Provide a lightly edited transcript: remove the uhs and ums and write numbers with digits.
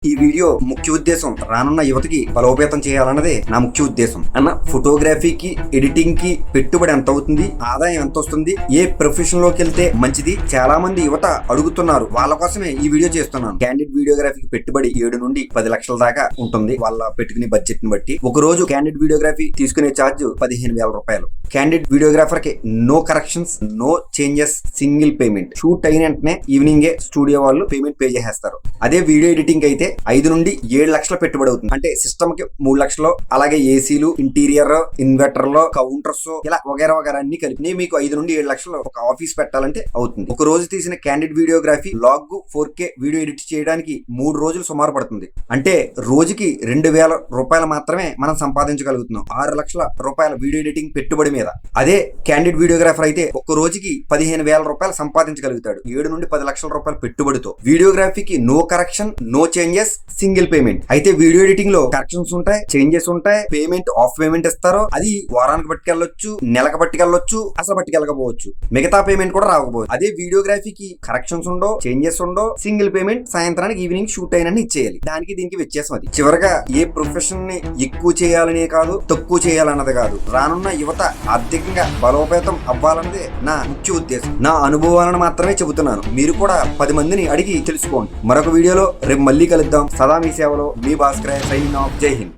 ఈ వీడియో ముఖ్య ఉద్దేశం రానున్న యువతకి బలోపేతం చేయాలన్నదే నా ముఖ్య ఉద్దేశం. అన్న ఫోటోగ్రఫీకి ఎడిటింగ్ కి పెట్టుబడి ఎంత అవుతుంది, ఆదాయం ఎంత వస్తుంది, ఏ ప్రొఫెషన్ లోకి వెళ్తే మంచిది, చాలా మంది యువత అడుగుతున్నారు. వాళ్ళ కోసమే ఈ వీడియో చేస్తున్నాను. క్యాండిడ్ వీడియోగ్రఫీకి పెట్టుబడి 7 నుండి 10 లక్షల దాకా ఉంటుంది వాళ్ళ పెట్టుకునే బడ్జెట్ ని బట్టి. ఒక రోజు క్యాండిడ్ వీడియోగ్రఫీ తీసుకునే ఛార్జ్ 15,000 రూపాయలు. క్యాండిడ్ వీడియోగ్రాఫర్ కి no corrections, no changes, single payment. Shoot అయిన వెంటనే ఈవినింగే స్టూడియో వాళ్ళు పేమెంట్ పే చేసేస్తారు. అదే వీడియో ఎడిటింగ్ అయితే 5 నుండి 7 లక్షల పెట్టుబడి అవుతుంది. అంటే సిస్టమ్ కి 3 లక్షలు, అలాగే ఏసీలు, ఇంటీరియర్, ఇన్వర్టర్ లో, కౌంటర్స్, ఇలా వగేరా వగేరా అన్ని కలిపి మీకు 5 నుండి 7 లక్షలు ఒక ఆఫీస్ పెట్టాలంటే అవుతుంది. ఒక రోజు తీసిన క్యాండిడ్ వీడియోగ్రఫీ లాగ్ 4K వీడియో ఎడిట్ చేయడానికి 3 రోజులు సుమారు పడుతుంది. అంటే రోజుకి 2,000 రూపాయలు మాత్రమే మనం సంపాదించగలుగుతున్నాం 6 లక్షల రూపాయల వీడియో ఎడిటింగ్ పెట్టుబడి మీద. అదే క్యాండిడ్ వీడియోగ్రాఫర్ అయితే ఒక్క రోజుకి 15,000 రూపాయలు సంపాదించగలుగుతాడు 7 నుండి 10 లక్షల రూపాయల పెట్టుబడితో. వీడియోగ్రఫీకి no correction, no changes, single payment. అయితే వీడియో ఎడిటింగ్ లో కరెక్షన్స్ ఉంటాయి, చేంజెస్ ఉంటాయి, పేమెంట్ ఆఫ్ పేమెంట్ ఇస్తారు. అది వారానికి పట్టుకెళ్ళొచ్చు, నెలకు పట్టుకెళ్ళొచ్చు, అసలు పట్టుకెళ్ళకపోవచ్చు, మిగతా పేమెంట్ కూడా రాకపోవచ్చు. అదే వీడియోగ్రఫీకి కరెక్షన్స్ ఉండో, చేంజెస్ ఉండో, సింగిల్ పేమెంట్, సాయంత్రానికి ఈవినింగ్ షూట్ అయినని ఇచ్చేయాలి. దానికి దీనికి వ్యత్యాసం అది. చివరగా ఏ ప్రొఫెషన్ ని ఎక్కువ చేయాలనే కాదు, తక్కువ చేయాలన్నది కాదు, రానున్న యువత ఆర్థికంగా బలోపేతం అవ్వాలన్నదే నా ముఖ్య ఉద్దేశం. నా అనుభవాలను మాత్రమే చెబుతున్నాను. మీరు కూడా 10 మందిని అడిగి తెలుసుకోండి. మరొక వీడియోలో రేపు మళ్ళీ కలుద్దాం. సదా మీ సేవలో మీ భాస్కర్. Signing off. జై హింద్.